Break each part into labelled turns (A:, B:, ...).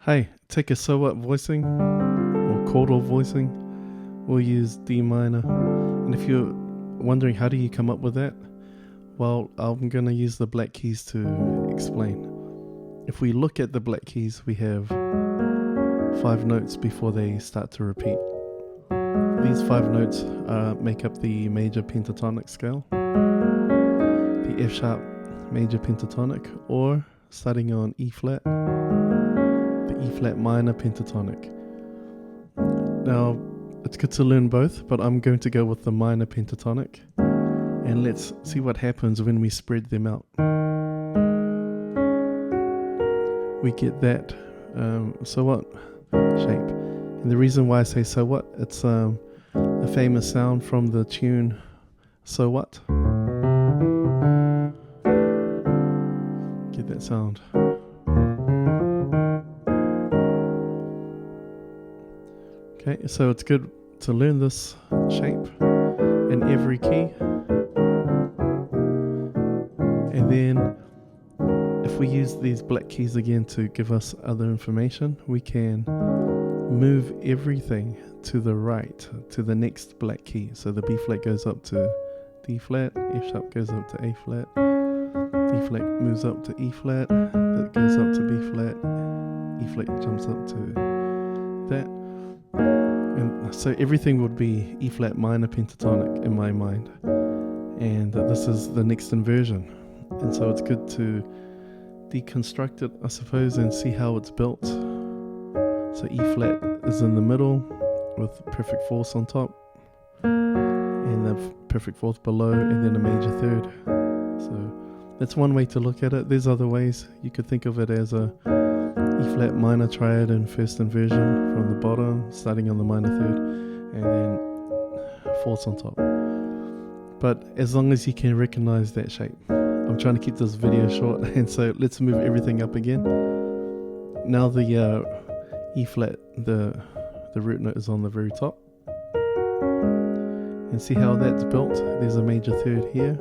A: Hey, take a so what voicing or quartal voicing. We'll use D minor. And if you're wondering how do you come up with that, well, I'm going to use the black keys to explain. If we look at the black keys, we have 5 notes before they start to repeat. These 5 notes make up the major pentatonic scale, the F sharp major pentatonic, or starting on E flat, the E flat minor pentatonic. Now, it's good to learn both, but I'm going to go with the minor pentatonic, and let's see what happens when we spread them out. We get that so what shape. And the reason why I say so what, it's a famous sound from the tune So What. Get that sound. Okay, so it's good to learn this shape in every key. And then if we use these black keys again to give us other information, we can move everything to the right, to the next black key. So the B flat goes up to D flat, F sharp goes up to A flat, D flat moves up to E flat, that goes up to B flat, E flat jumps up to that. And so everything would be E flat minor pentatonic in my mind. And this is the next inversion. And so it's good to deconstruct it, I suppose, and see how it's built. So E flat is in the middle with perfect fourths on top, and the perfect fourth below, and then a major third. So that's one way to look at it. There's other ways. You could think of it as a E flat minor triad in first inversion from the bottom, starting on the minor third, and then fourths on top. But as long as you can recognize that shape. I'm trying to keep this video short, and so let's move everything up again. Now the E flat, the root note is on the very top. And see how that's built? There's a major third here,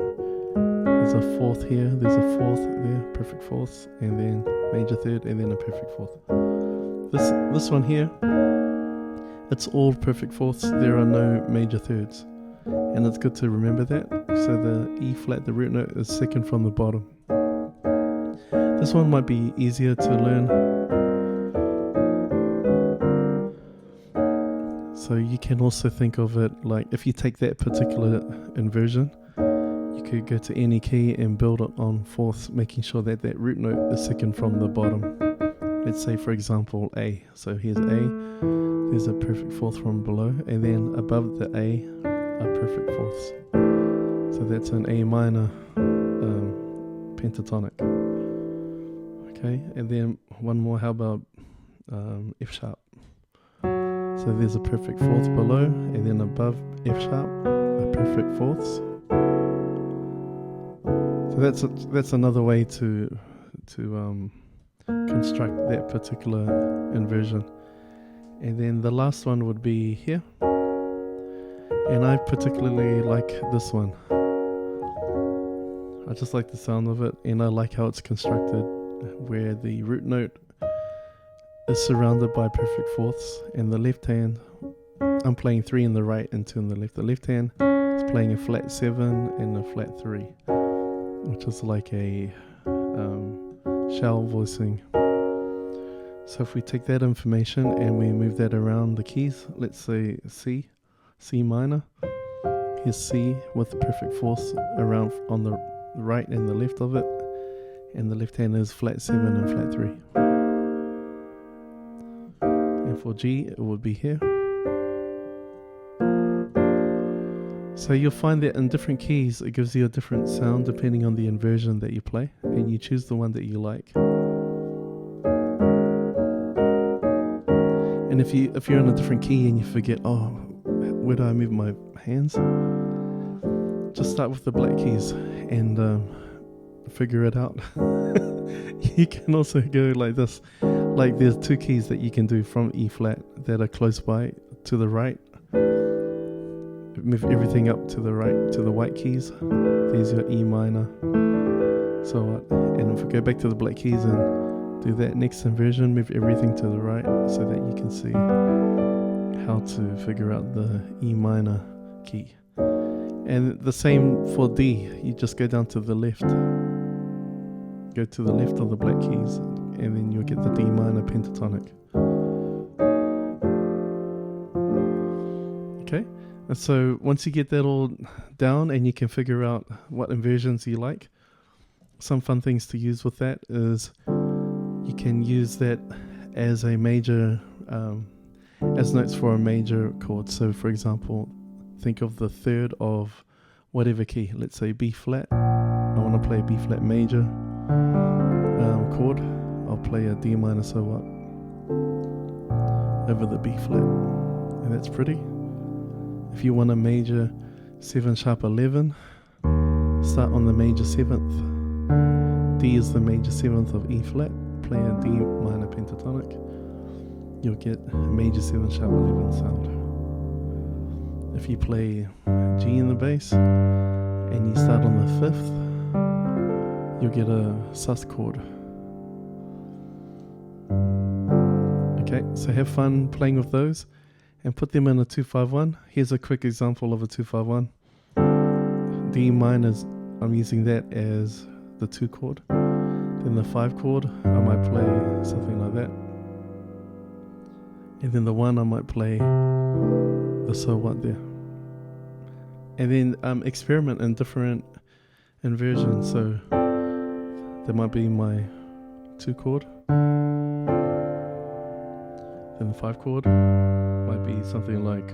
A: there's a fourth here, there's a fourth there, perfect fourths, and then major third, and then a perfect fourth. This one here, it's all perfect fourths, there are no major thirds. And it's good to remember that. So the E flat, the root note, is second from the bottom. This one might be easier to learn. So you can also think of it like, if you take that particular inversion, you could go to any key and build it on fourths, making sure that that root note is second from the bottom. Let's say, for example, A. So here's A, there's a perfect fourth from below, and then above the A are perfect fourths. So that's an A minor pentatonic. Okay, and then one more, how about F sharp? So there's a perfect fourth below, and then above F sharp are perfect fourths. So that's another way to construct that particular inversion. And then the last one would be here. And I particularly like this one. I just like the sound of it, and I like how it's constructed, where the root note is surrounded by perfect fourths, and the left hand, I'm playing 3 in the right and 2 in the left. The left hand is playing a flat 7 and a flat 3, which is like a shell voicing. So if we take that information and we move that around the keys, let's say C minor, here's C with the perfect fourths around on the right and the left of it, and the left hand is flat 7 and flat 3. And for G, it would be here. So you'll find that in different keys, it gives you a different sound depending on the inversion that you play, and you choose the one that you like. And if you're in a different key and you forget, oh, where do I move my hands? Just start with the black keys and figure it out. You can also go like this. Like there's 2 keys that you can do from E flat that are close by to the right. Move everything up to the right, to the white keys. There's your E minor. So what? And if we go back to the black keys and do that next inversion, move everything to the right so that you can see how to figure out the E minor key. And the same for D, you just go down to the left. Go to the left of the black keys, and then you'll get the D minor pentatonic. Okay, and so once you get that all down and you can figure out what inversions you like, some fun things to use with that is you can use that as a major, as notes for a major chord. So for example, think of the third of whatever key, let's say B flat. I want to play a B flat major chord. I'll play a D minor so what over the B flat, and that's pretty. If you want a major 7 sharp 11, start on the major 7th. D is the major 7th of E flat. Play a D minor pentatonic. You'll get a major 7 sharp 11 sound. If you play G in the bass and you start on the 5th, you'll get a sus chord. Okay, so have fun playing with those and put them in a 2-5-1. Here's a quick example of a 2-5-1. D minors, I'm using that as the 2 chord. Then the 5 chord, I might play something like that. And then the 1, I might play the so what there. And then experiment in different inversions. So there might be my 2 chord. Then the 5 chord might be something like,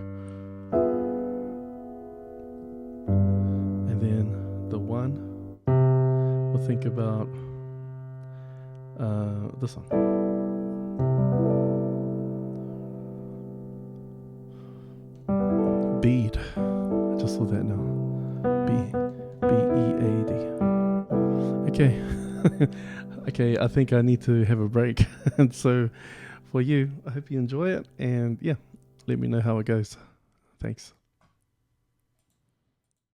A: and then the 1, we'll think about this one. Bead. I just saw that now. B-E-A-D. Okay. Okay, I think I need to have a break. And so for you, I hope you enjoy it. And yeah, let me know how it goes. Thanks.